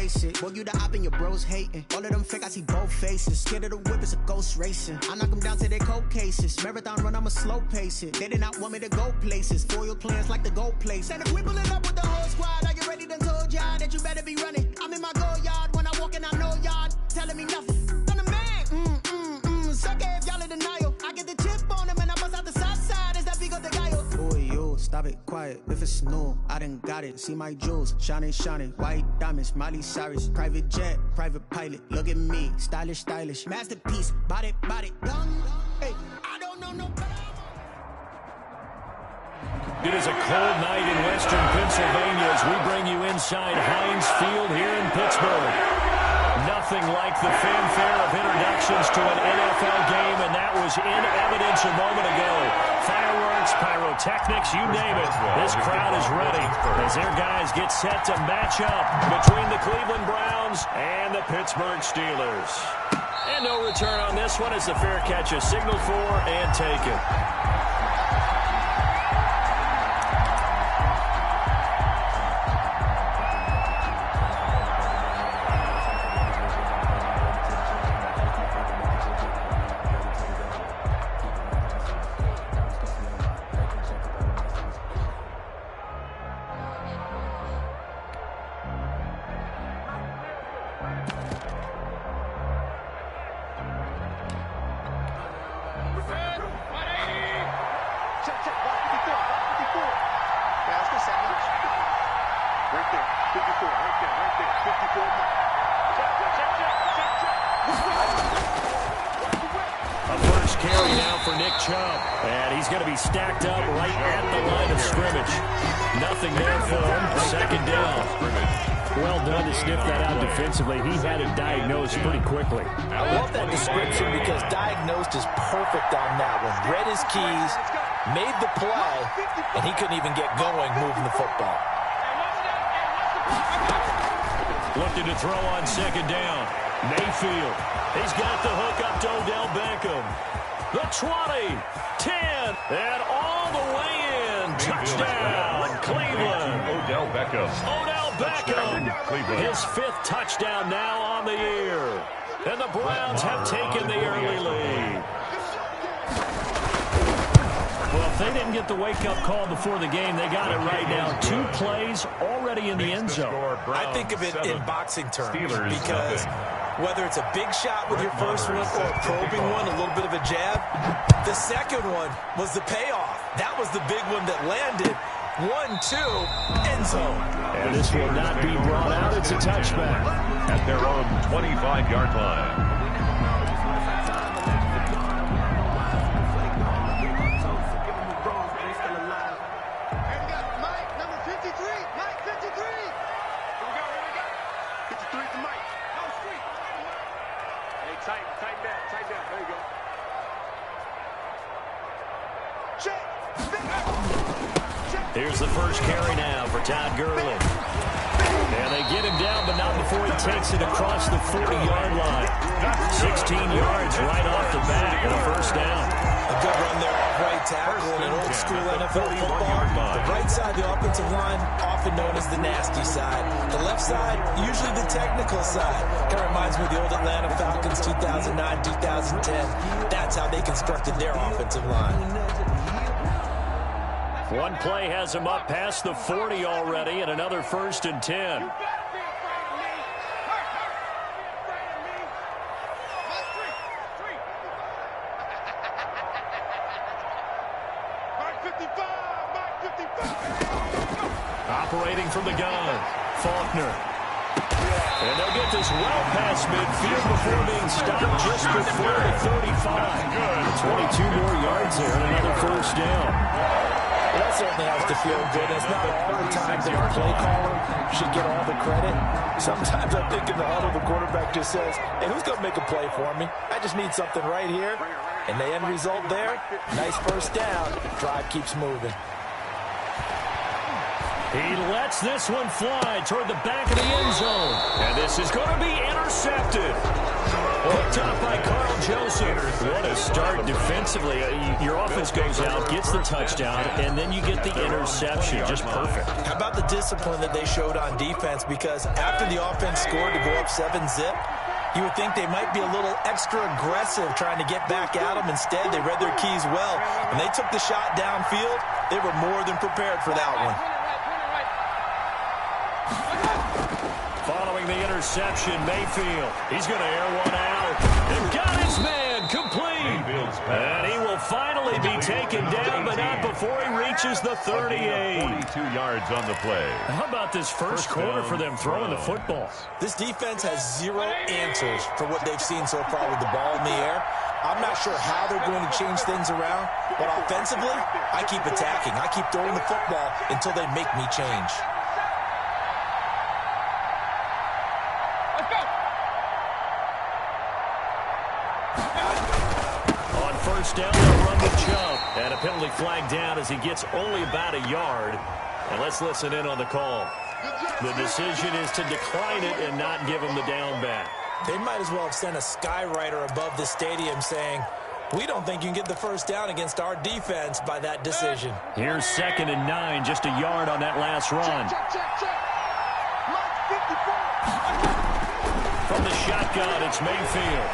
face it. Boy, you the op and your bros hating. All of them fake, I see both faces. Scared of the whip, it's a ghost racing. I knock them down to their cold cases. Marathon run, I'ma slow pace it. They did not want me to go places. Foil plans like the gold place. And if we pulling up with the whole squad, are you ready? Done told y'all that you better be running. I'm in my go yard. When I walk in, I know y'all telling me nothing. I'm the man. Suck it if y'all in denial. I get the chip on him and I bust out the south side. Is that big of the guy? Boy, yo, stop it, quiet. If it's new, I done got it. See my jewels, shining, white diamonds, Miley Cyrus, private jet, private pilot. Look at me, stylish, masterpiece, body, young. Hey, I don't know no better. It is a cold night in western Pennsylvania as we bring you inside Heinz Field here in Pittsburgh. Nothing like the fanfare of introductions to an NFL game, and that was in evidence a moment ago. Fireworks, pyrotechnics, you name it. This crowd is ready as their guys get set to match up between the Cleveland Browns and the Pittsburgh Steelers. And no return on this one as the fair catch is signaled for and taken. Stacked up right at the line of scrimmage. Nothing there for him. Second down. Well done to sniff that out defensively. He had it diagnosed pretty quickly. I love that description because diagnosed is perfect on that one. Read his keys, made the play, and he couldn't even get going moving the football. Looking to throw on second down. Mayfield. He's got the hook up to Odell Beckham. The 20, 10, and all the way in. Touchdown, Cleveland. Odell Beckham. His fifth touchdown now on the year. And the Browns have taken the early lead. Well, if they didn't get the wake-up call before the game, they got it right now. 2 plays already in the end zone. I think of it in boxing terms because whether it's a big shot with your first one or a probing one, a little bit of a jab, the second one was the payoff. That was the big one that landed. 1-2, end zone. And this will not be brought out. It's a touchback. At their own 25-yard line. Here's the first carry now for Todd Gurley. And they get him down, but not before he takes it across the 40-yard line. 16 yards right off the bat and a first down. A good run there off right tackle in an old-school NFL football. The right side, the offensive line, often known as the nasty side. The left side, usually the technical side. Kind of reminds me of the old Atlanta Falcons 2009, 2010. That's how they constructed their offensive line. One play has him up past the 40 already, and another 1st and 10. Operating from the gun, Faulkner. And they'll get this well past midfield before being stopped just before the 35. 22 more yards there and another first down. That certainly has to feel good. It's not all the time that the play caller should get all the credit. Sometimes I think in the huddle, the quarterback just says, hey, who's going to make a play for me? I just need something right here. And the end result there, nice first down. Drive keeps moving. He lets this one fly toward the back of the end zone. And this is going to be intercepted. Picked off by Carl Joseph. What a start defensively. Your offense goes out, gets the touchdown, and then you get the interception. Just perfect. How about the discipline that they showed on defense? Because after the offense scored to go up 7-zip, you would think they might be a little extra aggressive trying to get back at them. Instead, they read their keys well. When they took the shot downfield, they were more than prepared for that one. Following the interception, Mayfield. He's going to air one out. And got his man complete. And he will finally be taken down, but not before he reaches the 38. 42 yards on the play. How about this first quarter for them throwing the football? This defense has zero answers for what they've seen so far with the ball in the air. I'm not sure how they're going to change things around, but offensively, I keep attacking. I keep throwing the football until they make me change. Down, they'll run the jump, and a penalty flag down as he gets only about a yard. And let's listen in on the call. The decision is to decline it and not give him the down back. They might as well have sent a skywriter above the stadium saying, we don't think you can get the first down against our defense by that decision. Here's 2nd and 9, just a yard on that last run. From the shotgun, it's Mayfield.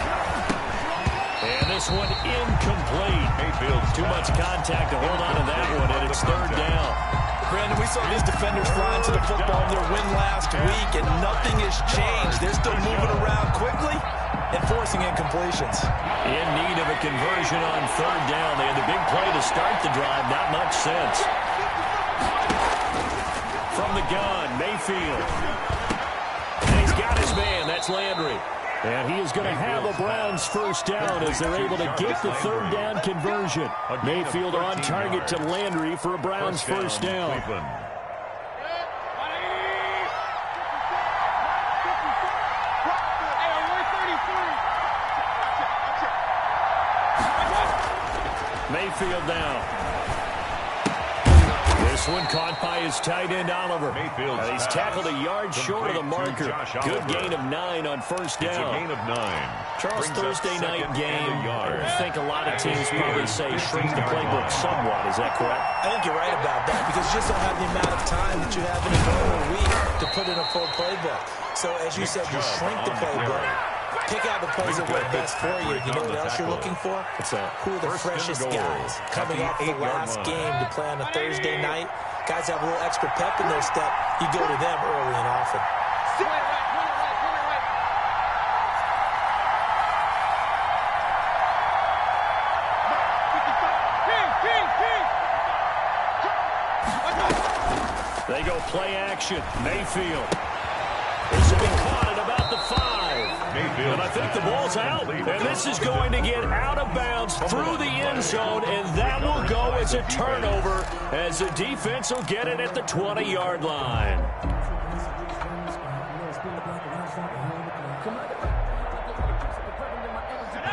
And this one incomplete. Mayfield's too much contact to hold on to that one, and it's 3rd down. Brandon, we saw these defenders flying to the football in their win last week, and nothing has changed. They're still moving around quickly and forcing incompletions. In need of a conversion on 3rd down. They had the big play to start the drive. Not much sense. From the gun, Mayfield. And he's got his man. That's Landry. And he is going to have a Browns first down as they're able to get the 3rd down conversion. Mayfield on target to Landry for a Browns first down. Mayfield down. This one caught by his tight end, Oliver. He's tackled a yard short of the marker. Good gain of 9 on first down. It's a gain of 9. Charles, Thursday night game, I think a lot of teams probably say shrink the playbook somewhat. Is that correct? I think you're right about that because you just don't have the amount of time that you have in a normal week to put in a full playbook. So, as you said, you shrink the playbook. Pick out the plays that work best for you. You know what else you're looking for? Who are the freshest guys coming off the last game to play on a Thursday night? Guys have a little extra pep in their step. You go to them early and often. They go play action. Mayfield. This will be caught at about the 5. And I think the ball's out. And this is going to get out of bounds through the end zone, and that will go as a turnover as the defense will get it at the 20-yard line.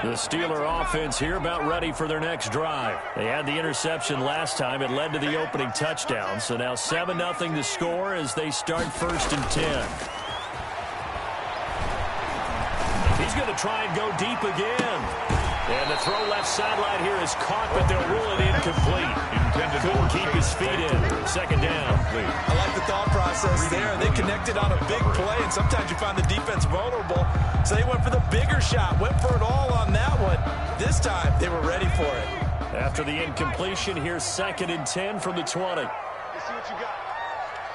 The Steeler offense here about ready for their next drive. They had the interception last time. It led to the opening touchdown. So now 7-0 to score as they start 1st and 10. He's going to try and go deep again. And the throw left sideline here is caught, but they'll rule it incomplete. Couldn't keep his feet in. 2nd down. I like the thought process there. They connected on a big play, and sometimes you find the defense vulnerable. So they went for the bigger shot, went for it all on that one. This time, they were ready for it. After the incompletion, here's 2nd and 10 from the 20. Let's see what you got.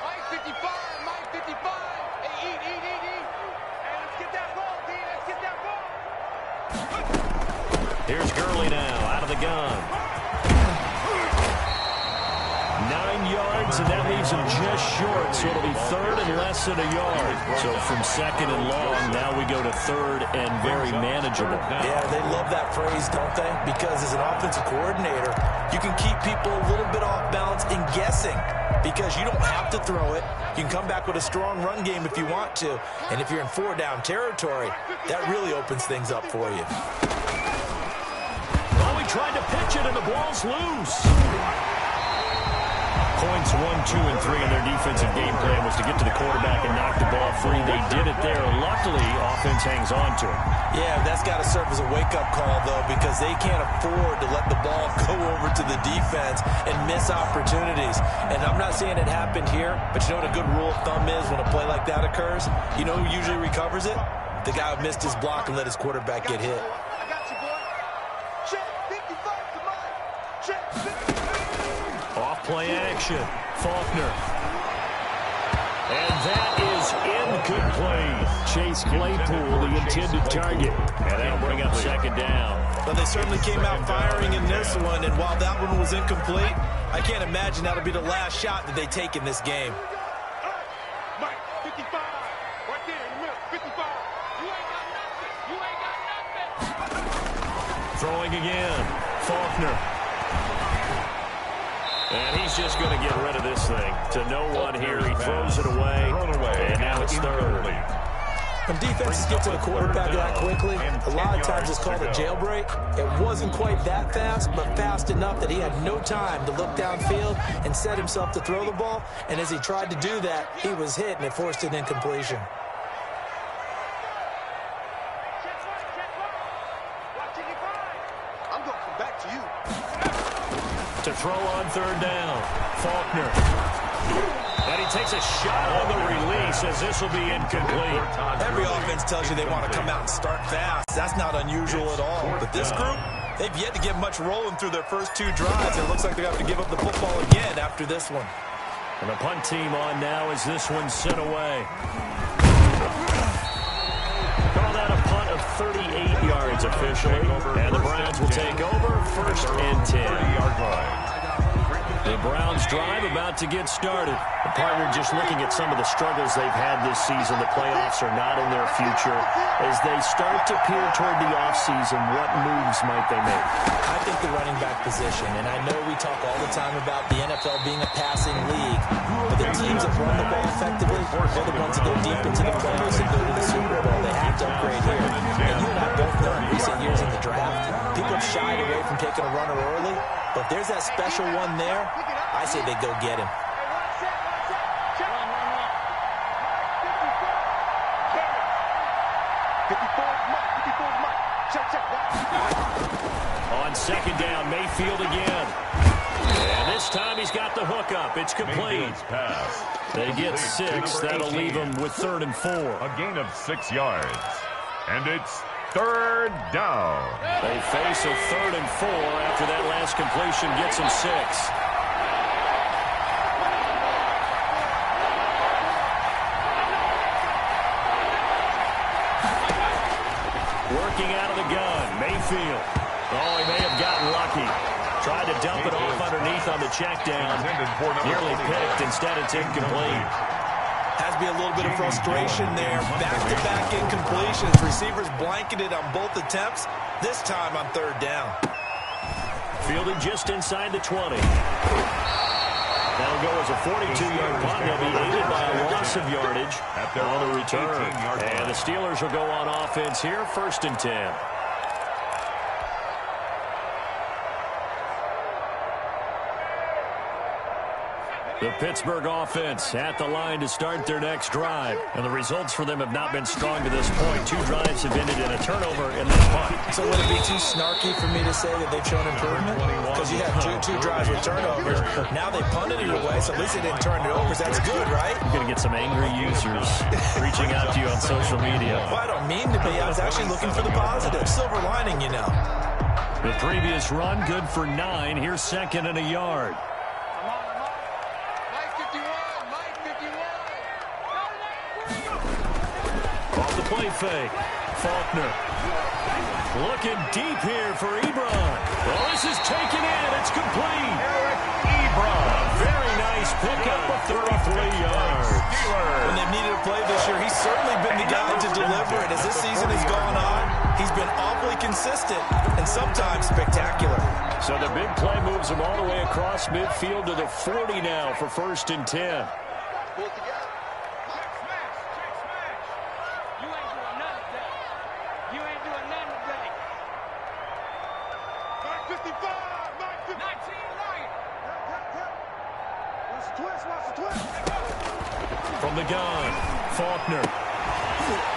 Mike 55, Mike 55. Hey, eat. Hey, let's get that ball, D. Let's get that ball. Here's Gurley now, out of the gun. 9 yards, and that leaves him just short, so it'll be 3rd and less than a yard. So from 2nd and long, now we go to 3rd and very manageable. Yeah, they love that phrase, don't they? Because as an offensive coordinator, you can keep people a little bit off balance and guessing because you don't have to throw it. You can come back with a strong run game if you want to. And if you're in 4-down territory, that really opens things up for you. Oh, he tried to pitch it, and the ball's loose. points, 1, 2, and 3 in their defensive game plan was to get to the quarterback and knock the ball free. They did it there. Luckily, offense hangs on to it. Yeah, that's got to serve as a wake-up call, though, because they can't afford to let the ball go over to the defense and miss opportunities. And I'm not saying it happened here, but you know what a good rule of thumb is when a play like that occurs? You know who usually recovers it? The guy who missed his block and let his quarterback get hit. I got you, boy. Check 55 to mine. Check 55. Off play action. Faulkner. And that is incomplete. Chase Claypool, the intended target. And that'll bring up second down. But they certainly came out firing in this one, and while that one was incomplete, I can't imagine that'll be the last shot that they take in this game. Mike, 55. Right there in the middle, 55. You ain't got nothing. You ain't got nothing. Throwing again. Faulkner. And he's just going to get rid of this thing. To no one here. He throws it away. And now it's third. When defenses get to the quarterback that quickly, a lot of times it's called a jailbreak. It wasn't quite that fast, but fast enough that he had no time to look downfield and set himself to throw the ball. And as he tried to do that, he was hit, and it forced an incompletion. I'm going to come back to you. To throw on third down. Faulkner. And he takes a shot on the release as this will be incomplete. Every offense tells you they want to come out and start fast. That's not unusual at all. But this group, they've yet to get much rolling through their first two drives. It looks like they have to give up the football again after this one. And the punt team on now as this one's sent away. Call that a punt of 38 yards officially. And the Browns will take over first and 10. The Browns drive about to get started. The partner just looking at some of the struggles they've had this season. The playoffs are not in their future. As they start to peer toward the offseason, what moves might they make? I think the running back position, and I know we talk all the time about the NFL being a passing league, but the teams that run the ball effectively are the ones that go deep into the playoffs and go to the Super Bowl. They have to upgrade here. And you and I both know in recent years in the draft, people have shied away from taking a runner early, but if there's that special one there, I say they go get him. On second down, Mayfield again. And this time he's got the hook up. It's complete. They get 6. That'll leave them with 3rd and 4. A gain of 6 yards. And it's third down. They face a 3rd and 4 after that last completion gets them 6. Working out of the gun, Mayfield. Oh, he may have gotten lucky. Tried to dump it off underneath on the check down. Nearly picked. Instead, it's incomplete. Has to be a little bit of frustration there. Back-to-back incompletions. Receivers blanketed on both attempts. This time on 3rd down. Fielding just inside the 20. That'll go as a 42-yard punt. They'll be aided by a loss of yardage on the return. And the Steelers will go on offense here, 1st and 10. The Pittsburgh offense at the line to start their next drive. And the results for them have not been strong to this point. 2 drives have ended in a turnover and then punt. So would it be too snarky for me to say that they've shown improvement? Because you had two drives with turnovers. Now they punted it away, so at least they didn't turn it over. That's good, right? You're going to get some angry users reaching out to you on social media. Well, I don't mean to be. I was actually looking for the positive. Silver lining, you know. The previous run, good for 9. Here's 2nd and a yard. Off the play fake. Faulkner. Looking deep here for Ebron. Well, this is taken in. It's complete. Ebron. A very nice pickup of 33 yards. When they've needed a play this year, he's certainly been the guy to deliver it. As this season has gone on, he's been awfully consistent and sometimes spectacular. So the big play moves him all the way across midfield to the 40 now for 1st and 10. From the gun, Faulkner.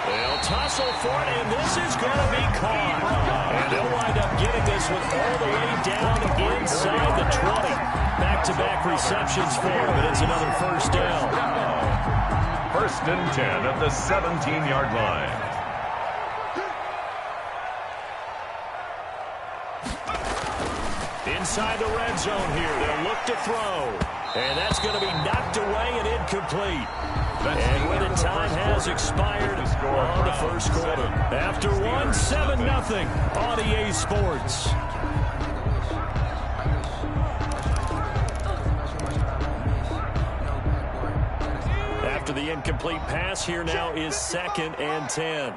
They'll tussle for it, and this is going to be caught. And they'll wind up getting this one all the way down inside the 20. Back-to-back receptions for him, and it's another first down. First and 10 at the 17-yard line. Inside the red zone here, they'll look to throw. And that's going to be knocked away and incomplete. And when the time has expired on the first quarter. After one, 7-0 on EA Sports. After the incomplete pass, here now is 2nd and 10.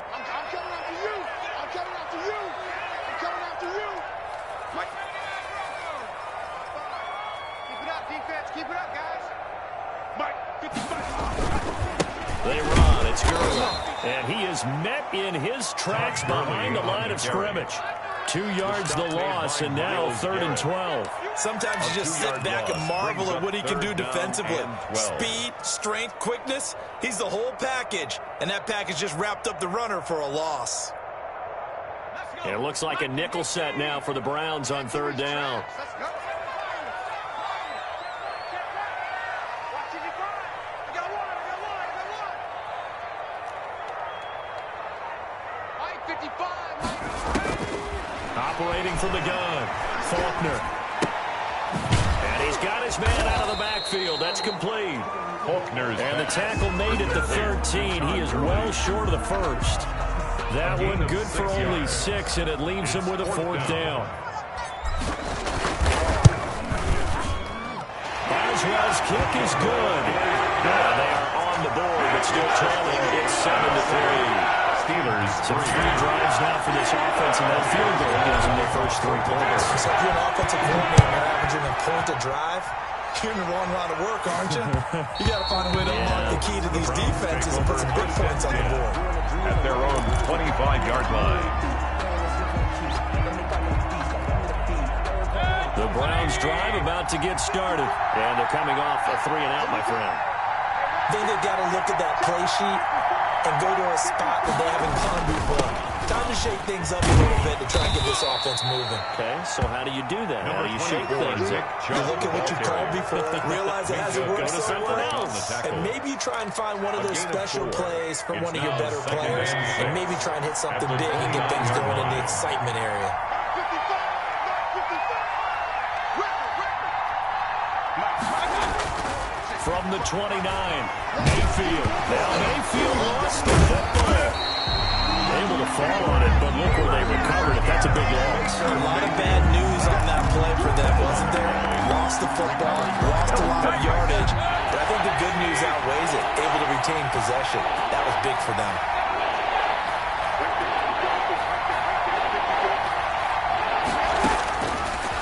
They run. It's Gurley. And he is met in his tracks behind the line of scrimmage. 2 yards the loss, and now 3rd and 12. Sometimes you just sit back and marvel at what he can do defensively. Speed, strength, quickness. He's the whole package. And that package just wrapped up the runner for a loss. And it looks like a nickel set now for the Browns on 3rd down. Operating from the gun, Faulkner. And he's got his man out of the backfield. That's complete. Faulkner's and the tackle made at the 13. He is well short of the first. That one good for only 6, and it leaves him with a 4th down. Boswell's kick is good. They are on the board, but still trailing. It's 7-3. Steelers. Some 3 drives now for this offense, and that field goal gives them their first 3 points. So if you're an offensive coordinator, you're averaging a point a drive. You're in the wrong line of work, aren't you? You got to find a way to unlock the key to these defenses and put some big points on the board. At their own 25-yard line. The Browns drive about to get started, and they're coming off a 3-and-out, my friend. I think they've got to look at that play sheet and go to a spot that they haven't gone before. Time to shake things up a little bit to try and get this offense moving. Okay, so how do you do that? How do you shake things up? You look at what you called before, realize it hasn't worked so well, and maybe you try and find one of those special plays from one of your better players, and maybe try and hit something big and get things going in the excitement area. From the 29, Mayfield. Now Mayfield lost the football. Able to fall on it, but look where they recovered it. That's a big loss. A lot of bad news on that play for them, wasn't there? Lost the football, lost a lot of yardage, but I think the good news outweighs it. Able to retain possession. That was big for them.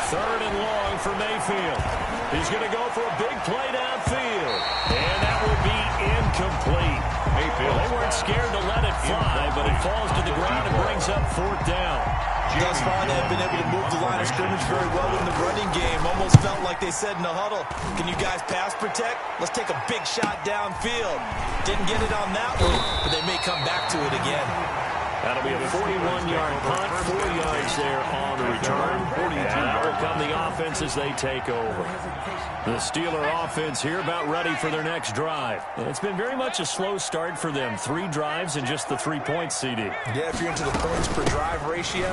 Third and long for Mayfield. He's going to go for a big play downfield. And that will be incomplete. Mayfield. They weren't scared to let it fly, but it falls to the ground and brings up 4th down. Thus far, they've been able to move the line of scrimmage very well in the running game. Almost felt like they said in the huddle, can you guys pass protect? Let's take a big shot downfield. Didn't get it on that one, but they may come back to it again. That'll be a 41-yard punt, 4 yards there on the return. And out will come the offense as they take over. The Steeler offense here about ready for their next drive. And it's been very much a slow start for them. 3 drives and just the 3 points, CD. Yeah, if you're into the points per drive ratio,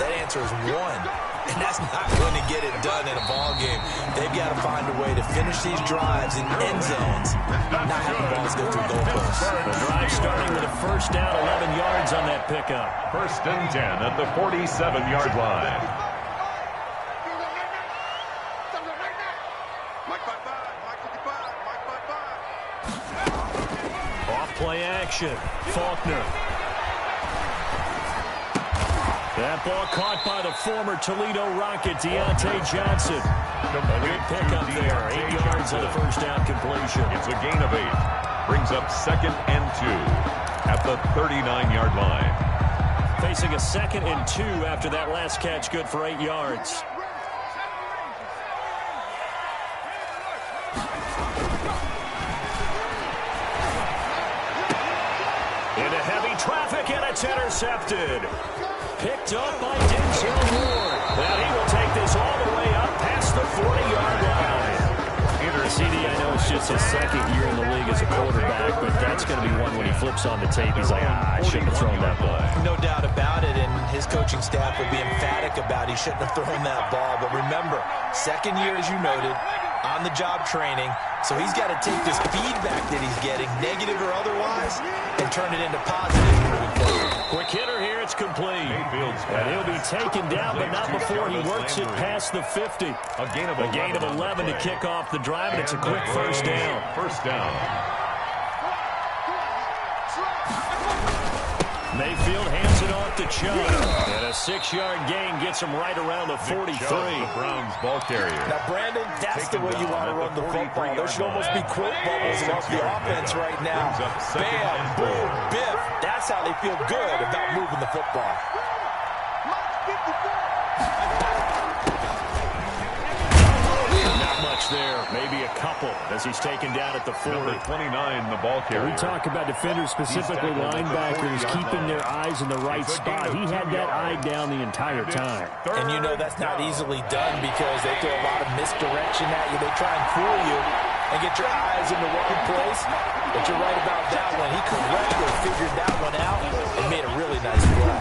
that answer is 1. And that's not going to get it done in a ball game. They've got to find a way to finish these drives in end zones, not having balls go through goalposts. The drive starting with a first down, 11 yards on that pickup. First and 10 at the 47-yard line. Off play action. Faulkner. That ball caught by the former Toledo Rocket, Deontay Johnson. A good pickup there. 8 yards on the first down completion. It's a gain of 8. Brings up 2nd and 2 at the 39-yard line. Facing a 2nd and 2 after that last catch, good for 8 yards. It's intercepted. Picked up by Denzel Ward. Now he will take this all the way up past the 40-yard line. CD, I know it's just his second year in the league as a quarterback, but that's going to be one when he flips on the tape. He's like, I shouldn't have thrown that ball. No doubt about it, and his coaching staff would be emphatic about he shouldn't have thrown that ball. But remember, second year, as you noted, on-the-job training, so he's got to take this feedback that he's getting, negative or otherwise, and turn it into positive moving forward. Quick hitter here, it's complete. And he'll be taken down, but not before he works it past the 50. A gain of 11 to kick off the drive, and it's a quick first down. First down. Mayfield hands it off to Chubb. And a 6-yard gain gets him right around the 43. The Browns ball carrier. Now, Brandon, that's the way you want to run the football. There should almost be quote bubbles about the offense right now. Bam, boom, biff. That's how they feel good about moving the football. Not much there. Maybe a couple as he's taken down at the 40. Number 29, the ball carrier. We talk about defenders, specifically linebackers, keeping their eyes in the right spot. He had that eye down the entire time. And you know that's not easily done because they throw a lot of misdirection at you. They try and fool you and get your eyes in the wrong place. But you're right about that one. He correctly figured that one out and made a really nice play.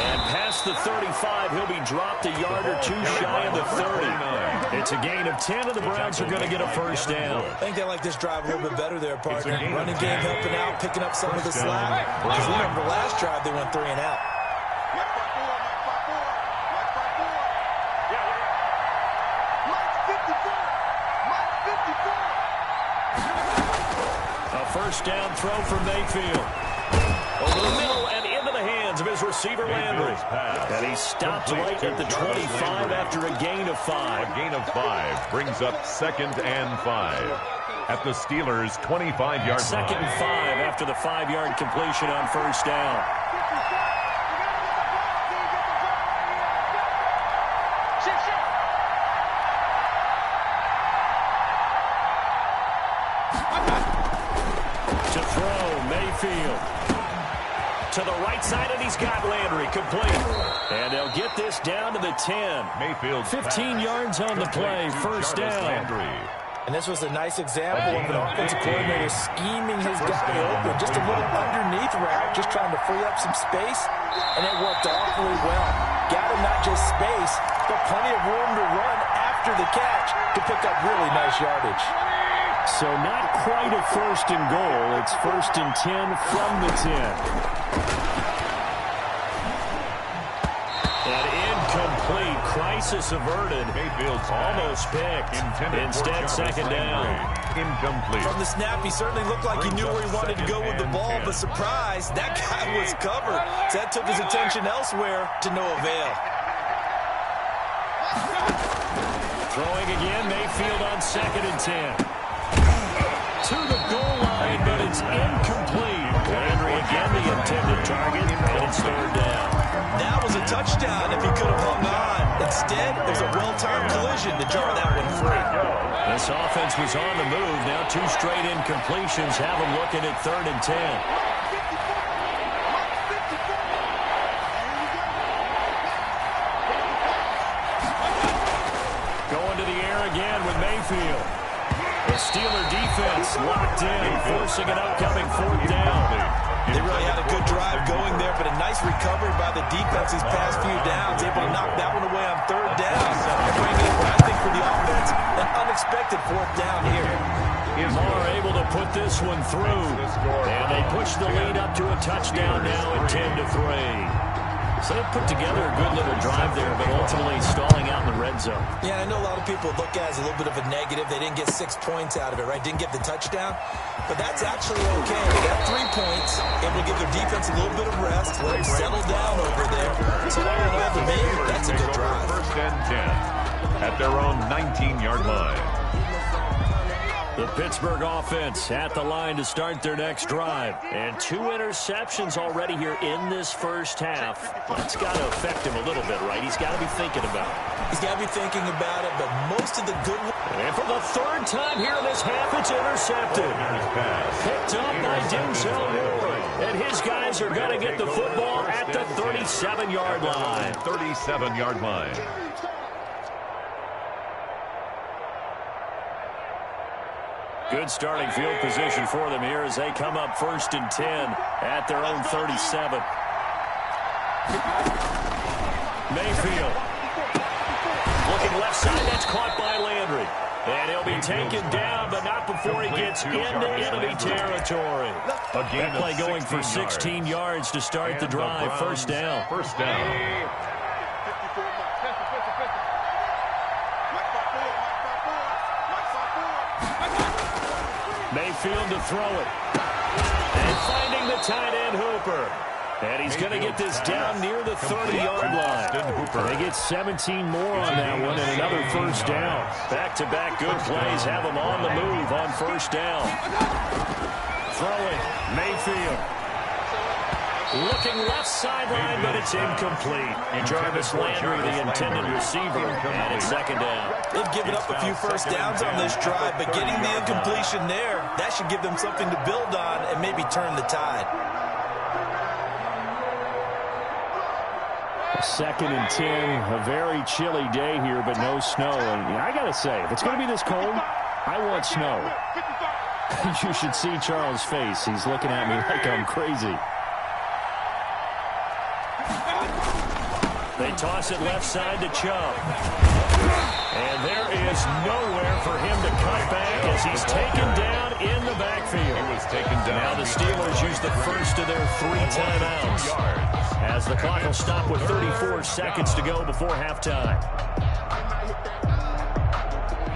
And past the 35, he'll be dropped a yard or two shy of the 30. It's a gain of 10, and the Browns are going to get a first down. I think they like this drive a little bit better there, partner. Running game helping out, picking up some of the slack. Because remember, last drive they went 3 and out. A first down throw from Mayfield. Over the middle and into the hands of his receiver, Landry. And he stopped right at the 25 after a gain of 5. A gain of 5 brings up 2nd and 5 at the Steelers' 25-yard line. 2nd and 5 after the 5-yard completion on first down. To throw, Mayfield. To the right side, and he's got Landry complete. And they'll get this down to the 10. Mayfield 15 yards on the play, first down. And this was a nice example of an offensive coordinator scheming his guy open. Just a little underneath route, just trying to free up some space. And it worked awfully well. Got him not just space, but plenty of room to run after the catch to pick up really nice yardage. So not quite a first and goal. It's 1st and 10 from the 10. And incomplete. Crisis averted. Mayfield's almost picked. Instead, 2nd down. Incomplete. From the snap, he certainly looked like he knew where he wanted to go with the ball, but surprise, that guy was covered. So that took his attention elsewhere to no avail. Throwing again, Mayfield on 2nd and 10. To the goal line, but it's incomplete. Landry again the intended target, and it's 3rd down. That was a touchdown if he could have hung on. Instead, it was a well-timed collision to jar that one free. This offense was on the move. Now 2 straight incompletions have them looking at 3rd and 10. Going to the air again with Mayfield. The Steeler defense locked in, forcing an upcoming 4th down. They really had a good drive going there, but a nice recovery by the defense these past few downs, able to knock that one away on 3rd down. And bringing in, I think, for the offense, an unexpected 4th down here. Moore able to put this one through, and they push the lead up to a touchdown now at 10-3. So they put together a good little drive there, but ultimately stalling out in the red zone. Yeah, I know a lot of people look at it as a little bit of a negative. They didn't get 6 points out of it, right? Didn't get the touchdown. But that's actually okay. They got 3 points, able to give their defense a little bit of rest, let them settle down over there. So all in all, to me, that's a good drive. 1st and 10 at their own 19-yard line. The Pittsburgh offense at the line to start their next drive. And 2 interceptions already here in this first half. That's got to affect him a little bit, right? He's got to be thinking about it. He's got to be thinking about it, but most of the good... And for the 3rd time here in this half, it's intercepted. Picked up by Denzel Ward. And his guys are going to get the football at the 37-yard line. 37-yard line. Good starting field position for them here as they come up 1st and 10 at their own 37. Mayfield. Looking left side, that's caught by Landry. And he'll be taken down, but not before he gets into enemy territory. That play going for 16 yards to start the drive. First down. First down. Mayfield to throw it. And finding the tight end, Hooper. And he's going to get this down near the 30-yard line. They get 17 more on that one and another first down. Back-to-back good plays have them on the move on first down. Throwing, Mayfield. Looking left sideline, but it's incomplete. Jarvis Landry, the intended receiver, and it's second down. They've given up a few first downs on this drive, but getting the incompletion there, that should give them something to build on and maybe turn the tide. 2nd and 10, a very chilly day here, but no snow. And I got to say, if it's going to be this cold, I want snow. You should see Charles' face. He's looking at me like I'm crazy. They toss it left side to Chubb. And there is nowhere for him to cut back as he's taken down in the backfield. He was taken down. Now the Steelers use the first of their 3 timeouts as the clock will stop with 34 seconds to go before halftime.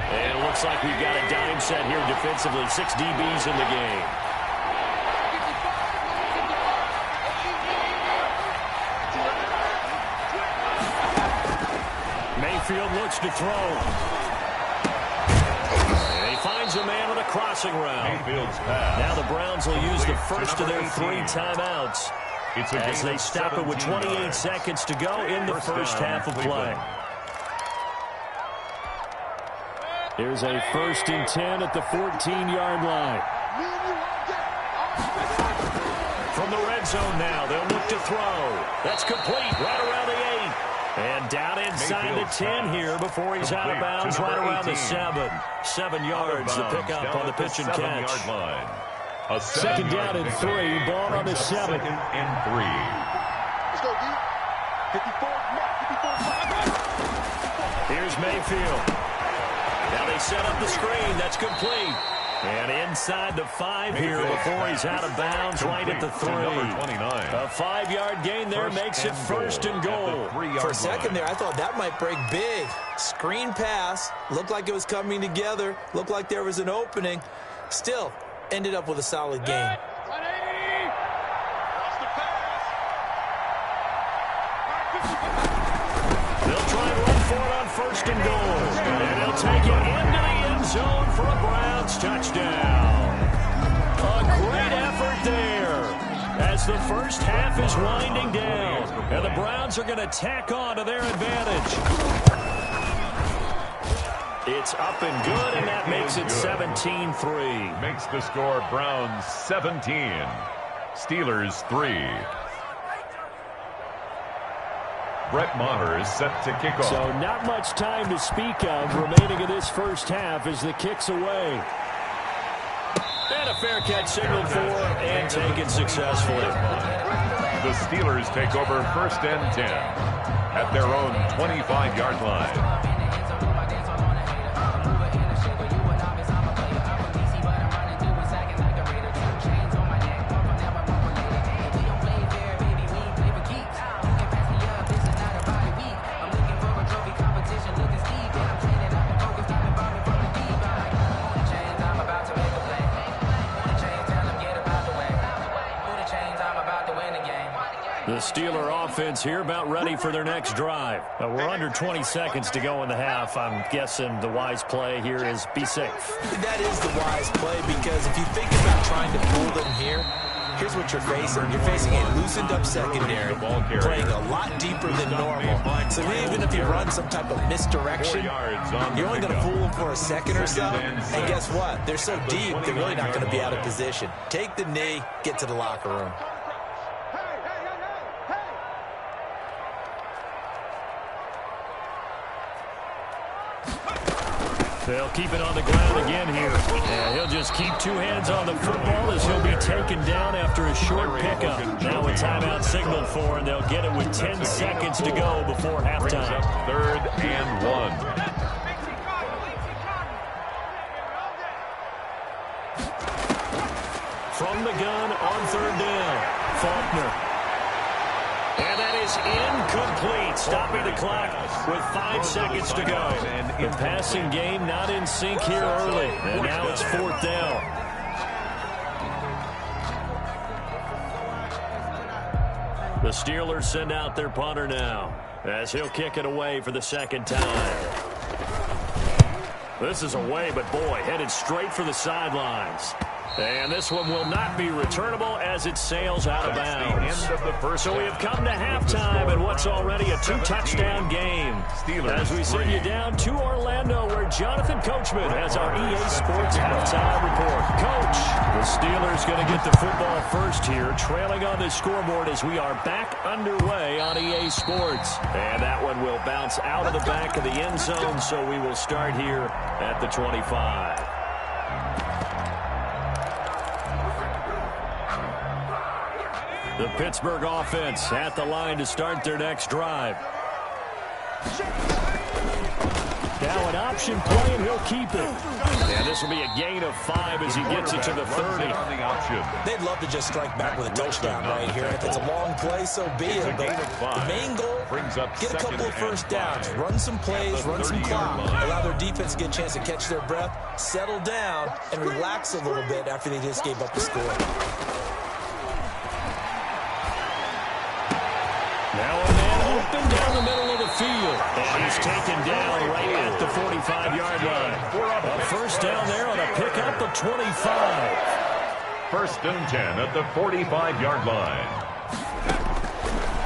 And it looks like we've got a dime set here defensively. 6 DBs in the game. Mayfield looks to throw. And he finds a man on a crossing route. Now the Browns will use the first of their 3 timeouts as they stop it with 28 seconds to go in the first half of play. Here's a 1st and 10 at the 14-yard line. From the red zone now, they'll look to throw. That's complete right around the 8. And down inside the 10 here before he's out of bounds right around the 7. 7 yards to pick up on the pitch and catch. Second down and 3, ball on the 7. Second and 3. Let's go, D. 54. Here's Mayfield. Now they set up the screen. That's complete. And inside the 5 here before he's out of bounds right at the 3. A 5-yard gain there makes it 1st and goal. For a second there, I thought that might break big. Screen pass. Looked like it was coming together. Looked like there was an opening. Still, ended up with a solid gain. They'll try and run for it on 1st and goal. And they'll take it into the end zone for a Browns touchdown. A great effort there as the first half is winding down. And the Browns are going to tack on to their advantage. It's up and good, and that makes it 17-3. Makes the score Browns 17. Steelers 3. Brett Maher is set to kick off. So not much time to speak of remaining in this first half as the kick's away. And a fair catch signaled for and taken successfully. The Steelers take over 1st and 10 at their own 25-yard line. The Steeler offense here about ready for their next drive. We're under 20 seconds to go in the half. I'm guessing the wise play here is be safe. That is the wise play because if you think about trying to fool them here, here's what you're facing. You're facing a loosened-up secondary, playing a lot deeper than normal. So even if you run some type of misdirection, you're only going to fool them for a second or so. And guess what? They're so deep, they're really not going to be out of position. Take the knee, get to the locker room. They'll keep it on the ground again here. And he'll just keep two hands on the football as he'll be taken down after a short pickup. Now a timeout signaled for, and they'll get it with 10 seconds to go before halftime. 3rd and 1. From the gun on 3rd down, Faulkner. And that is incomplete, stopping the clock with 5 seconds to go. The passing game not in sync here early, and now it's 4th down. The Steelers send out their punter now, as he'll kick it away for the 2nd time. This is away, but boy, headed straight for the sidelines. And this one will not be returnable as it sails out of bounds. So we have come to halftime in what's already a 2-touchdown game. As we send you down to Orlando, where Jonathan Coachman has our EA Sports halftime report. Coach, the Steelers going to get the football first here, trailing on the scoreboard as we are back underway on EA Sports. And that one will bounce out of the back of the end zone, so we will start here at the 25. The Pittsburgh offense at the line to start their next drive. Now an option play, and he'll keep it. And this will be a gain of 5 as he gets it to the 30. They'd love to just strike back with a touchdown right here. If it's a long play, so be it. But the main goal, get a couple of first downs, run some plays, run some clock, allow their defense to get a chance to catch their breath, settle down, and relax a little bit after they just gave up the score. Now a man open down the middle of the field. And he's taken down right at the 45-yard line. A first down there on a pickup of 25. 1st and 10 at the 45-yard line.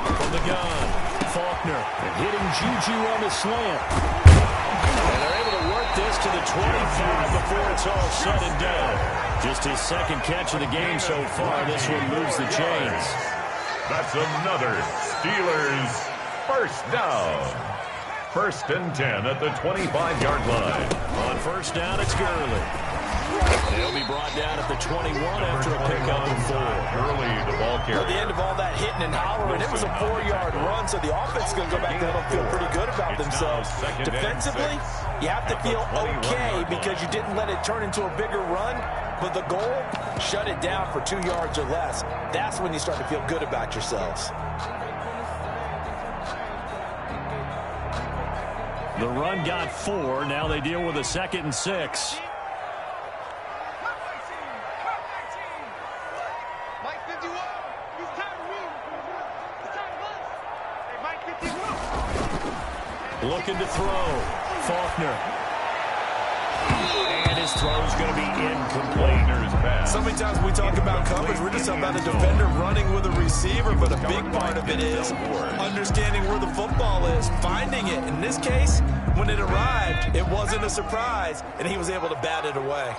From the gun, Faulkner, and hitting Juju on the slant. And they're able to work this to the 25 before it's all said and done. Just his 2nd catch of the game so far. This one moves the chains. That's another Steelers first down. 1st and 10 at the 25-yard line. On first down, it's Gurley. He'll be brought down at the 21 after a pickup of 4. Gurley, the ball carrier. At the end of all that hitting and hollering, it was a 4-yard run, so the offense is going to go back there and feel pretty good about themselves. Defensively, you have to feel okay because you didn't let it turn into a bigger run, but the goal, shut it down for 2 yards or less. That's when you start to feel good about yourselves. The run got 4. Now they deal with a 2nd and 6. Looking to throw. Faulkner. And his throw's going to be incomplete. So many times when we talk about coverage, we're just talking about a defender running with a receiver, but a big part of it is understanding where the football is, finding it. In this case, when it arrived, it wasn't a surprise, and he was able to bat it away.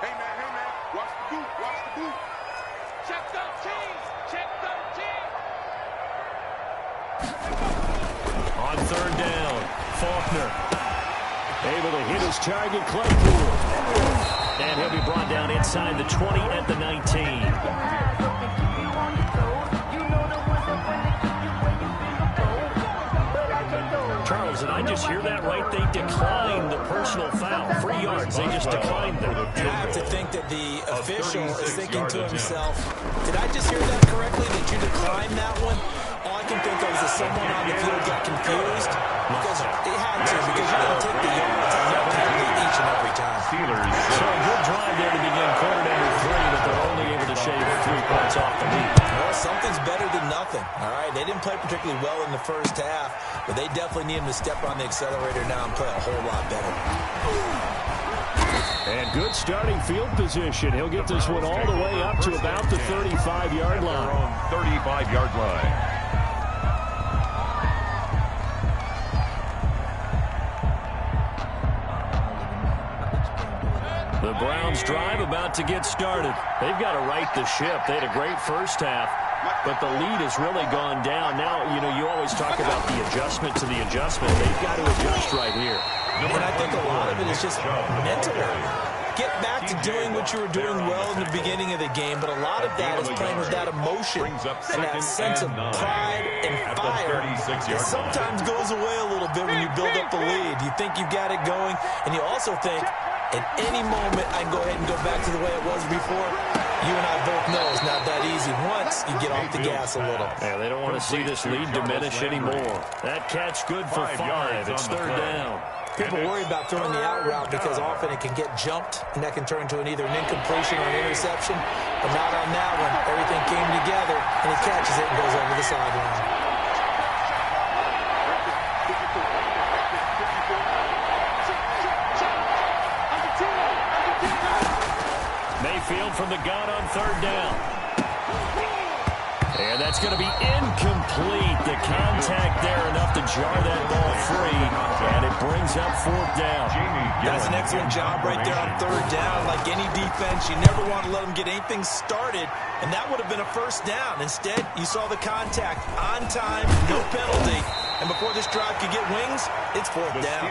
Hey, man, watch the boot, watch the boot. Check 13, On 3rd down, Faulkner able to hit his target, Claypool. And he'll be brought down inside the 20 at the 19. Charles, did I just hear that right? They declined the personal foul. 3 yards. They just declined them. You have to think that the official is thinking to himself, did I just hear that correctly, that you declined that one? All I can think of is that someone on the field got confused because it had to, because you got to take the yards and not penalty each and every time. So a good drive there to begin quarter number 3, but they're only able to shave 3 points off the lead. Well, something's better than nothing, all right? They didn't play particularly well in the first half, but they definitely need him to step on the accelerator now and play a whole lot better. And good starting field position. He'll get this one all the way up to about the 35-yard line. 35-yard line. The Browns drive about to get started. They've got to right the ship. They had a great first half. but the lead has really gone down. Now, you know, you always talk about the adjustment to the adjustment. They've got to adjust right here. And I think a lot of it is just mental. Get back to doing what you were doing well in the beginning of the game, but a lot of that is playing with that emotion and that sense of pride and fire that sometimes goes away a little bit when you build up a lead. You think you've got it going, and you also think, at any moment, I can go ahead and go back to the way it was before. You and I both know it's not that easy once you get off the gas a little. Yeah, they don't want to see this lead diminish anymore. That catch good for 5. It's 3rd down. People worry about throwing the out route because often it can get jumped, and that can turn into either an incompletion or an interception. But not on that one. Everything came together, and he catches it and goes over the sideline. Mayfield from the gun on 3rd down. And that's going to be incomplete. The contact there enough to jar that ball free, and it brings up 4th down. That's an excellent job right there on 3rd down. Like any defense, you never want to let them get anything started, and that would have been a 1st down. Instead, you saw the contact on time, no penalty, and before this drive could get wings, it's 4th down.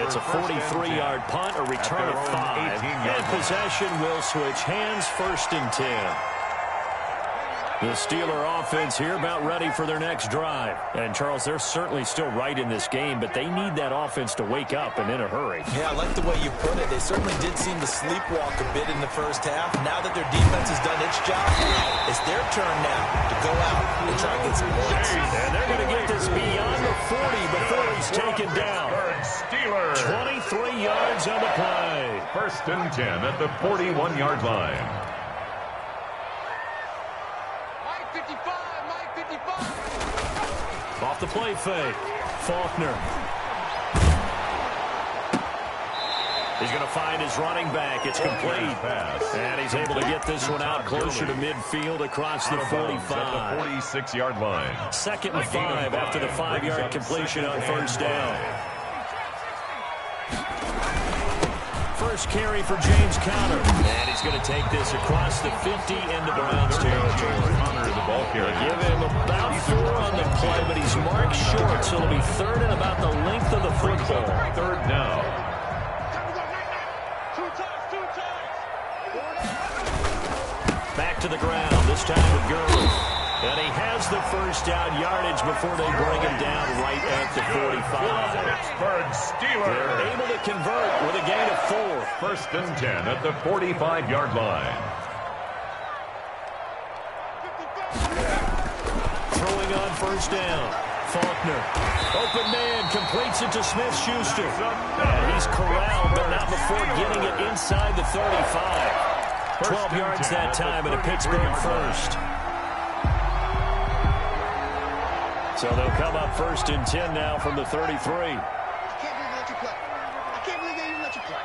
It's a 43-yard punt, a return of 5, and possession will switch hands. 1st and 10. The Steeler offense here about ready for their next drive. And, Charles, they're certainly still right in this game, but they need that offense to wake up and in a hurry. Yeah, I like the way you put it. They certainly did seem to sleepwalk a bit in the 1st half. Now that their defense has done its job, it's their turn now to go out and try and get some points. And they're going to get this beyond the 40 before he's taken down. 23 yards on the play. 1st and 10 at the 41-yard line. Off the play fake. Faulkner. He's going to find his running back. It's complete. And he's able to get this one out closer to midfield across the 45. At the 46-yard line. 2nd and 5 after the 5-yard completion on 1st down. First carry for James Conner. And he's going to take this across the 50 into Browns territory. Give him about 4 on the play, but he's marked short, so it'll be 3rd and about the length of the football. 3rd down. Back to the ground, this time with Gurley. And he has the 1st down yardage before they bring him down right at the 45. Pittsburgh Steelers. They're able to convert with a gain of 4. 1st and 10 at the 45-yard line. Throwing on 1st down. Faulkner. Open man, completes it to Smith-Schuster. And he's corralled, but not before getting it inside the 35. 12 yards that time and a Pittsburgh 1st. So they'll come up 1st and 10 now from the 33. I can't believe they let you play. I can't believe they even let you play.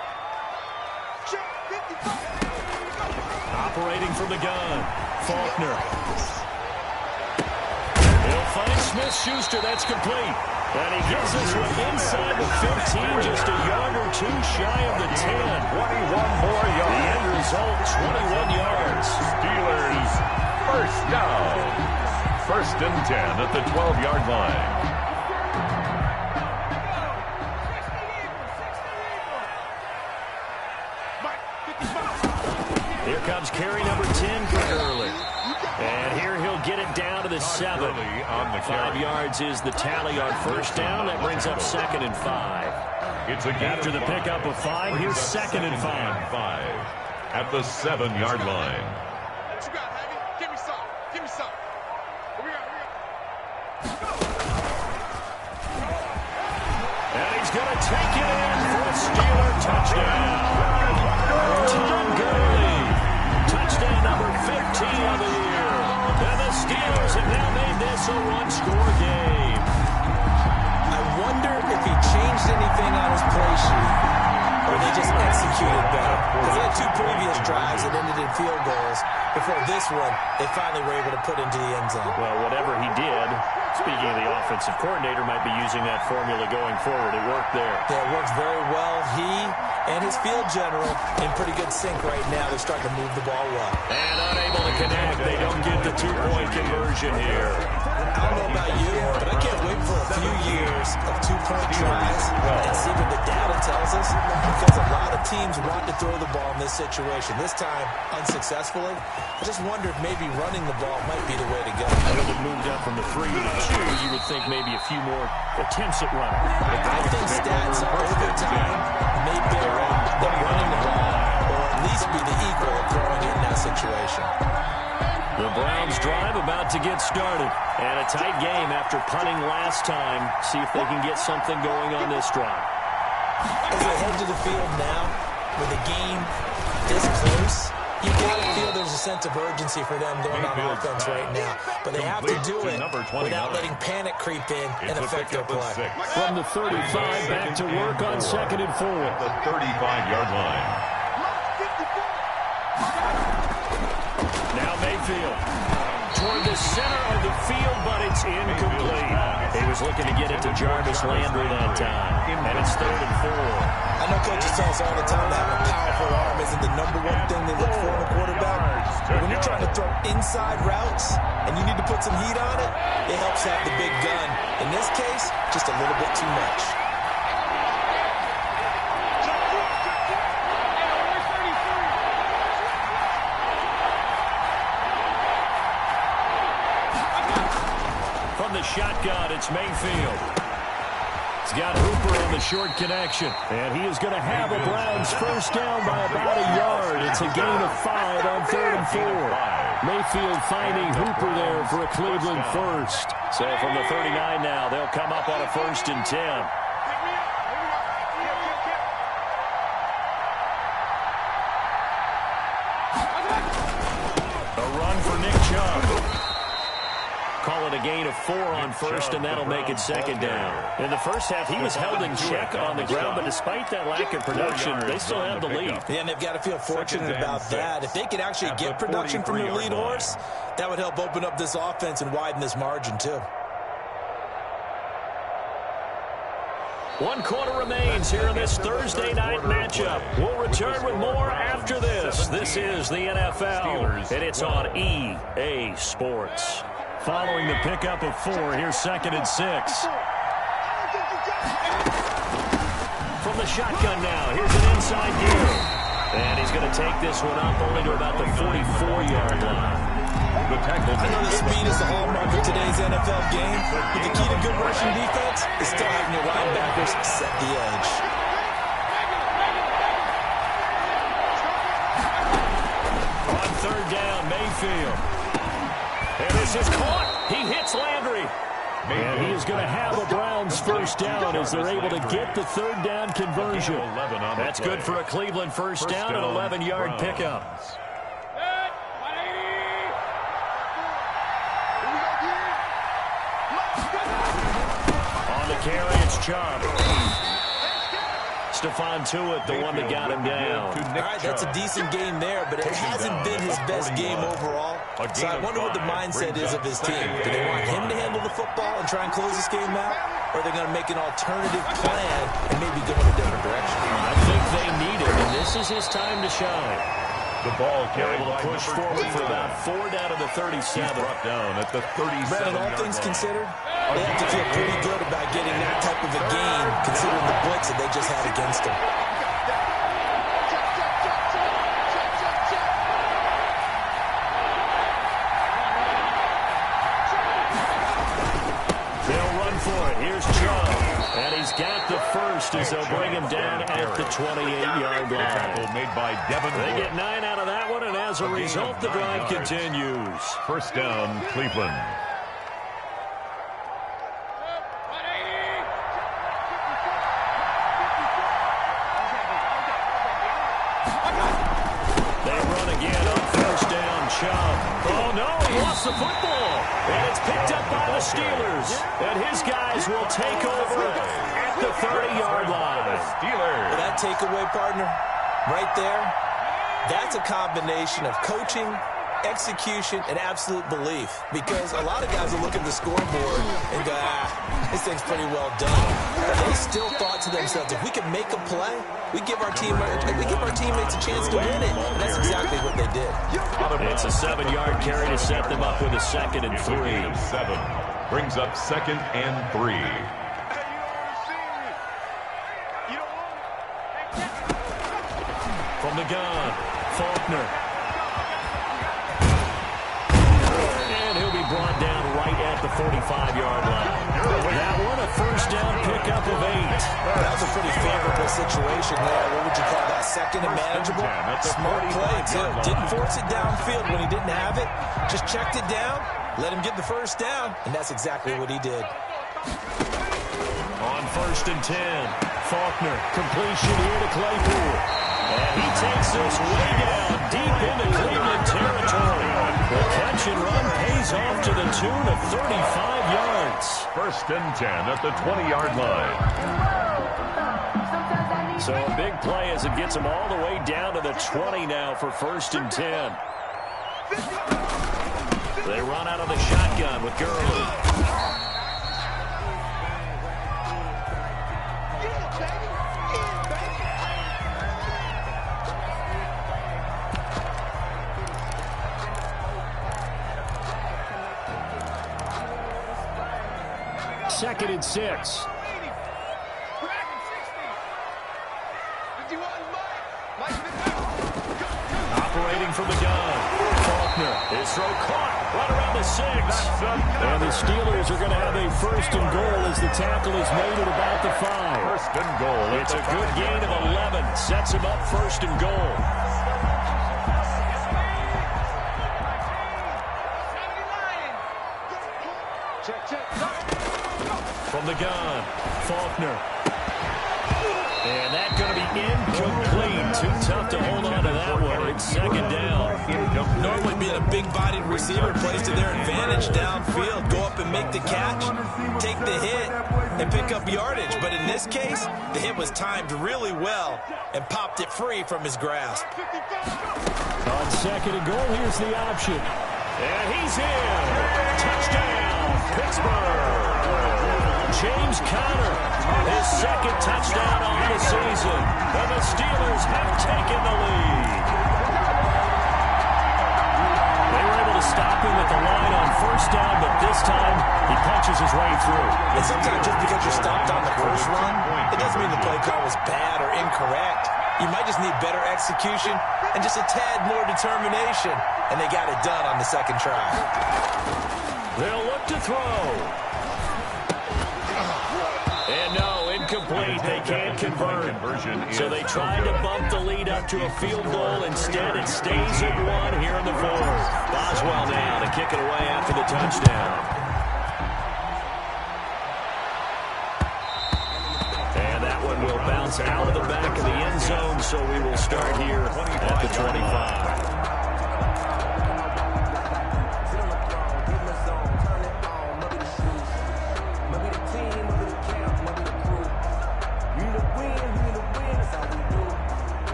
Operating from the gun. Faulkner. He'll find Smith-Schuster. That's complete. And he gets this one inside the 15, just a yard or 2 shy of the 10. 21 more yards. The end result, 21 yards. Steelers 1st down. 1st and 10 at the 12-yard line. Here comes carry number 10 for Gurley. And here he'll get it down to the 7. 5 yards is the tally on 1st down. That brings up 2nd and 5. It's a After the pickup of 5, here's 2nd and 5. At the 7-yard line. What you got, Heavy? Give me some. Give me some. What we got? And he's going to take it in for a Steeler touchdown. Tom Gurley. Touchdown number 15 of the year. And the Steelers have now made this a 1-score game. I wonder if he changed anything on his play sheet, or they just executed better. Because they had 2 previous drives that ended in field goals. Before this one, they finally were able to put into the end zone. Well, whatever he did, speaking of the offensive coordinator, might be using that formula going forward. It worked there. Yeah, it works very well. He and his field general in pretty good sync right now. They're starting to move the ball well. And unable to connect. They don't get the two-point conversion here. I don't know about you, but I can't wait for a few years of two-point tries and see what the data tells us, because a lot of teams want to throw the ball in this situation. This time, unsuccessfully. I just wonder if maybe running the ball might be the way to go. If it moved up from the 3 to the 2, you would think maybe a few more attempts at running. I think stats over time may bear out that running the ball will at least be the equal of throwing it in that situation. The Browns drive about to get started. And a tight game after punting last time. See if they can get something going on this drive. As they head to the field now, with a game this close, you got to feel there's a sense of urgency for them going on offense right now. But they have to do it without letting panic creep in and affect their play. From the 35, back to work on 2nd and 4. The 35-yard line. Now Mayfield toward the center of the field, but it's incomplete. He was looking to get it to Jarvis Landry that time. And it's 3rd and 4. I know coaches tell us all the time that having a powerful arm isn't the #1 thing they look for in a quarterback. But when you're trying to throw inside routes and you need to put some heat on it, it helps have the big gun. In this case, just a little bit too much. From the shotgun, it's Mayfield. He's got Hooper on the short connection. And he is going to have a Browns first down by about a yard. It's a gain of 5 on 3rd and 4. Mayfield finding Hooper there for a Cleveland first. So from the 39 now, they'll come up on a 1st and 10. A run for Nick Chubb. Call it a gain of 4 on 1st, and that'll make it 2nd down. In the first half, he was held in check on the ground, but despite that lack of production, they still have the lead. Yeah, and they've got to feel fortunate about that. If they could actually get production from their lead horse, that would help open up this offense and widen this margin, too. 1 quarter remains here in this Thursday night matchup. We'll return with more after this. This is the NFL, and it's on EA Sports. Following the pickup of 4, here's 2nd and 6. From the shotgun now, here's an inside deal. And he's going to take this one up only to about the 44-yard line. The tackle. I know the speed is the hallmark of today's NFL game, but the key to good rushing defense is still having your linebackers set the edge. On 3rd down, Mayfield. And this is caught. He hits Landry. And he is going to have a Browns first down as they're able to get the 3rd down conversion. That's good for a Cleveland first down, an 11-yard pickup. On the carry, it's Chubb. Stephon Tuitt, the one that got him down. All right, that's a decent game there, but it hasn't been his best game overall. So I wonder what the mindset is of his team. Do they want him to handle the football and try and close this game out? Or are they going to make an alternative plan and maybe go in a different direction? I think they need him, and this is his time to shine. The ball carried able to push forward for about 4 down to the 37. Brought down at the 37. Brandon, all things considered, they have to feel pretty good about getting that type of a gain, considering the blitz that they just had against them. They'll run for it. Here's Chubb. And he's got the first as they'll bring him down at the 28-yard line. Tackle made by Devin. They get 9 out of that one, and as a result, the drive continues. First down, Cleveland. They run again on first down. Chubb. Oh, no, he lost the football. And it's picked up by the Steelers. And his guys will take over at the 30-yard line. Steelers. That takeaway, partner, right there, that's a combination of coaching execution, and absolute belief. Because a lot of guys will look at the scoreboard and go, this thing's pretty well done. But they still thought to themselves, if we can make a play, we give our teammates a chance to win it. And that's exactly what they did. It's a 7-yard carry to set them up with a 2nd and 3. 7 brings up 2nd and 3. From the gun, Faulkner. And he'll be brought down right at the 45-yard line. That one, a first down pickup of 8. That was a pretty favorable situation there. What would you call that? 2nd and manageable? Smart play, too. Didn't force it downfield when he didn't have it. Just checked it down, let him get the first down, and that's exactly what he did. On 1st and 10, Faulkner, completion here to Claypool. And he takes this way down deep into Cleveland territory. The catch and run pays off to the tune of 35 yards. 1st and 10 at the 20-yard line. So a big play as it gets him all the way down to the 20 now for 1st and 10. They run out of the shotgun with Gurley. Second and 6. Operating from the gun. Faulkner. His throw caught right around the 6. And the Steelers are going to have a 1st and goal as the tackle is made at about the 5. 1st and goal. It's a good gain of 11. Sets him up 1st and goal. From the gun, Faulkner. And that's going to be incomplete. Too tough to hold on to that one. It's 2nd down. Normally being a big-bodied receiver plays to their advantage downfield. Go up and make the catch, take the hit, and pick up yardage. But in this case, the hit was timed really well and popped it free from his grasp. On 2nd and goal, here's the option. And he's in. Touchdown, Pittsburgh. James Conner, his 2nd touchdown on the season. And the Steelers have taken the lead. They were able to stop him at the line on 1st down, but this time he punches his way through. And sometimes just because you're stopped on the first run, it doesn't mean the play call was bad or incorrect. You might just need better execution and just a tad more determination. And they got it done on the 2nd try. They'll look to throw. And no, incomplete. They can't convert. So they tried to bump the lead up to a field goal. Instead, it stays at 1 here in the 4th. Boswell now to kick it away after the touchdown. And that one will bounce out of the back of the end zone, so we will start here at the 25.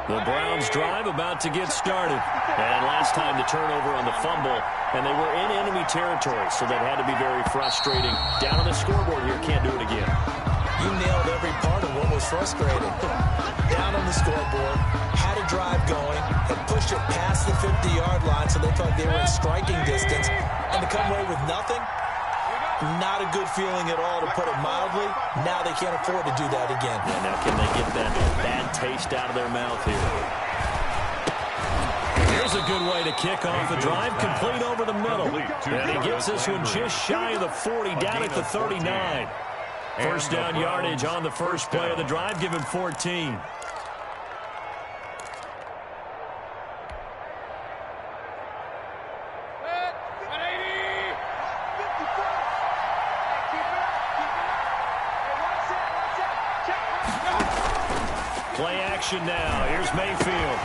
The Browns drive about to get started. And last time the turnover on the fumble, and they were in enemy territory, so that had to be very frustrating. Down on the scoreboard here, can't do it again. You nailed every part of what was frustrating. Down on the scoreboard, had a drive going, and pushed it past the 50-yard line so they thought they were in striking distance, and to come away with nothing, not a good feeling at all, to put it mildly. Now they can't afford to do that again. Yeah, now can they get that bad taste out of their mouth here? Here's a good way to kick off the drive, complete over the middle. And he gets this one just shy of the 40, down at the 39. First down yardage on the first play of the drive, give him 14. Play action now. Here's Mayfield.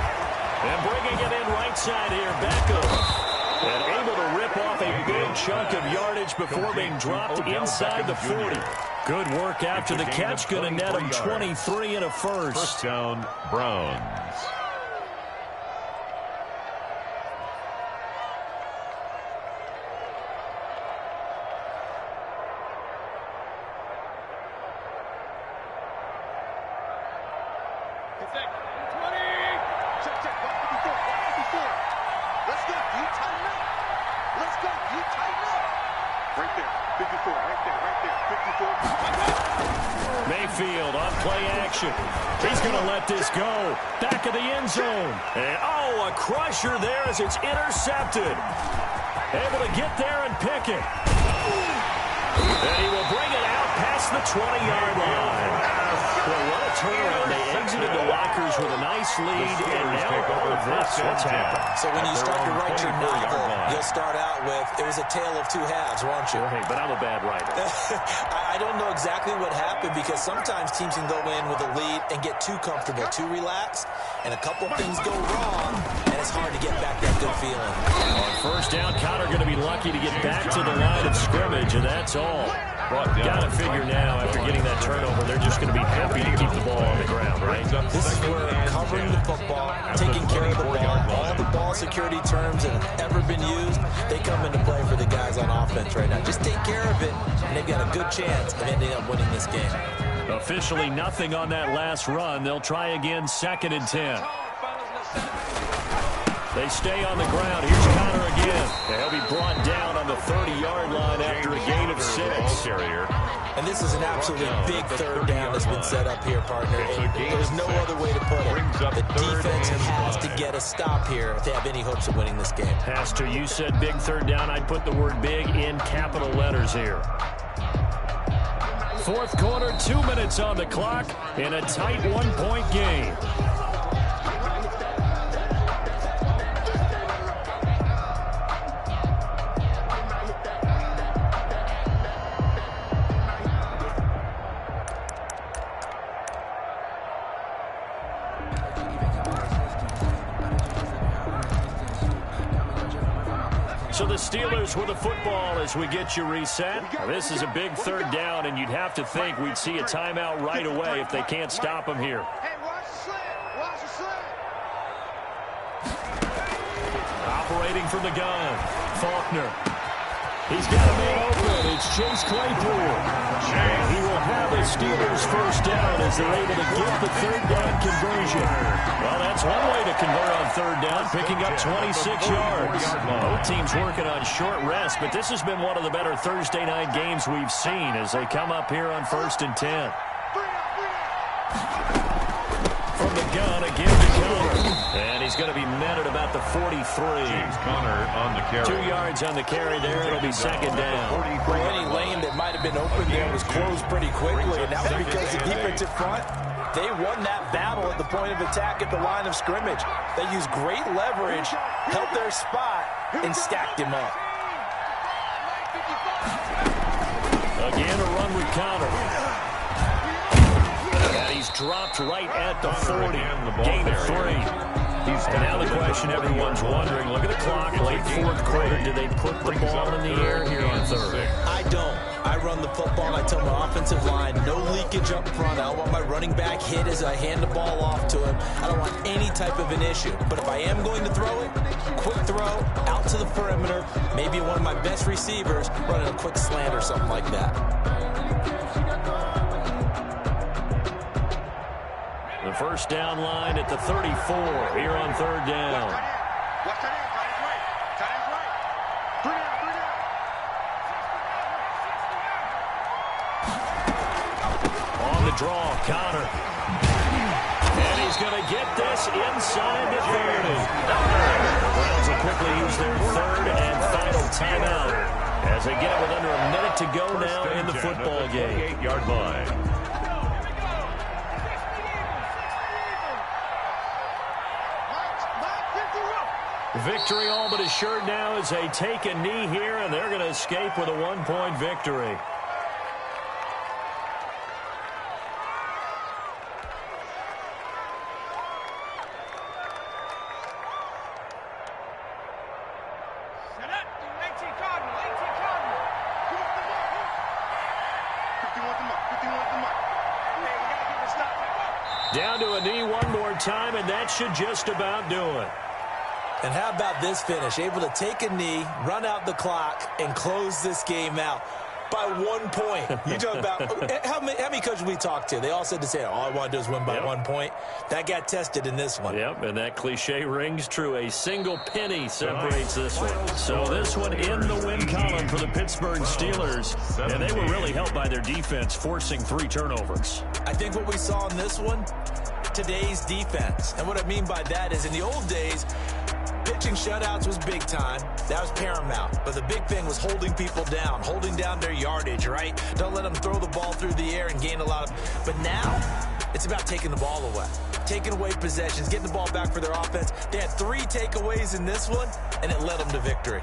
And bringing it in right side here, Beckham. And able to rip off a big chunk of yardage before being dropped inside the 40. Good work after the catch. Going to net him 23 and a first. First down, Browns. Mayfield on play action. He's going to let this go. Back of the end zone. And, oh, a crusher there as it's intercepted. Able to get there and pick it. And he will bring it out past the 20-yard line. Well, what a turnaround. They exited the lockers with a nice lead, and now all of this, what's happened? So when you start to write your novel, you'll start out with, it was a tale of two halves, won't you? Hey, but I'm a bad writer. I don't know exactly what happened because sometimes teams can go in with a lead and get too comfortable, too relaxed, and a couple things go wrong, and it's hard to get back that good feeling. On first down, Connor going to be lucky to get back to the line of scrimmage, and that's all. Got to figure now, after getting that turnover, they're just going to be happy to keep the ball on the ground, right? This is where covering the football, taking care of the ball, all the ball security terms that have ever been used, they come into play for the guys on offense right now. Just take care of it, and they've got a good chance of ending up winning this game. Officially nothing on that last run. They'll try again, 2nd and 10. They stay on the ground. Here's Connor again. And he'll be brought down on the 30-yard line after a gain of 6. And this is an absolutely big third down that's been set up here, partner. There's no other way to put it. The defense has to get a stop here if they have any hopes of winning this game. Pastor, you said big third down. I'd put the word big in capital letters here. Fourth quarter, 2 minutes on the clock in a tight 1-point game. So the Steelers with the football as we get you reset. Now, this is a big third down, and you'd have to think we'd see a timeout right away if they can't stop them here. Hey, watch the slant. Watch the slant. Operating from the gun, Faulkner. He's got a man open. It's Chase Claypool. He will have the Steelers first down as they're able to get the third down conversion. Well, that's one way to convert on third down, picking up 26 yards. Both teams working on short rest, but this has been one of the better Thursday night games we've seen as they come up here on 1st and 10. From the gun, again to Connor. And he's going to be met at about the 43. James Conner on the carry. 2 yards on the carry there. It'll be 2nd down. Well, any lane that might have been open there was closed pretty quickly, and that was because the defensive front, they won that battle at the point of attack at the line of scrimmage. They used great leverage, held their spot, and stacked him up. Again, a run with Connor. And he's dropped right at the 40. Gain of 3. And now the question everyone's wondering, look at the clock, late fourth quarter, do they put the ball in the air here on third? I don't. I run the football, and I tell my offensive line, no leakage up front. I don't want my running back hit as I hand the ball off to him. I don't want any type of an issue. But if I am going to throw it, quick throw, out to the perimeter, maybe one of my best receivers running a quick slant or something like that. The first down line at the 34 here on third down. Watch that end, tight end right. Tight end right. 3 down. On the draw, Connor. And he's going to get this inside the 30. The Browns will quickly use their third and final timeout as they get it with under a minute to go now in the football game. 38-yard line. Victory all but assured now as they take a knee here, and they're going to escape with a 1-point victory. Down to a knee one more time, and that should just about do it. And how about this finish? Able to take a knee, run out the clock, and close this game out by 1 point. You talk about how many coaches we talked to? They all said the same. All I want to do is win by 1 point. That got tested in this one. Yep, and that cliche rings true. A single penny separates this one. So this one in the win column for the Pittsburgh Steelers. And they were really helped by their defense, forcing 3 turnovers. I think what we saw in this one, today's defense. And what I mean by that is in the old days, pitching shutouts was big time. That was paramount. But the big thing was holding people down, holding down their yardage, right? Don't let them throw the ball through the air and gain a lot of... But now, it's about taking the ball away. Taking away possessions, getting the ball back for their offense. They had 3 takeaways in this one, and it led them to victory.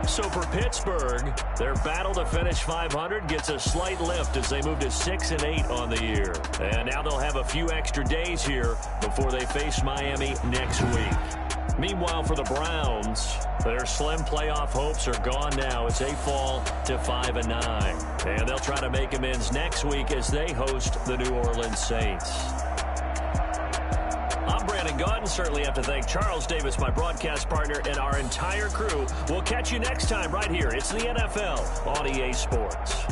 So for Pittsburgh, their battle to finish 500 gets a slight lift as they move to 6-8 on the year. And now they'll have a few extra days here before they face Miami next week. Meanwhile, for the Browns, their slim playoff hopes are gone now as they fall to 5-9. And they'll try to make amends next week as they host the New Orleans Saints. I'm Brandon Gaudin. Certainly have to thank Charles Davis, my broadcast partner, and our entire crew. We'll catch you next time right here. It's the NFL on EA Sports.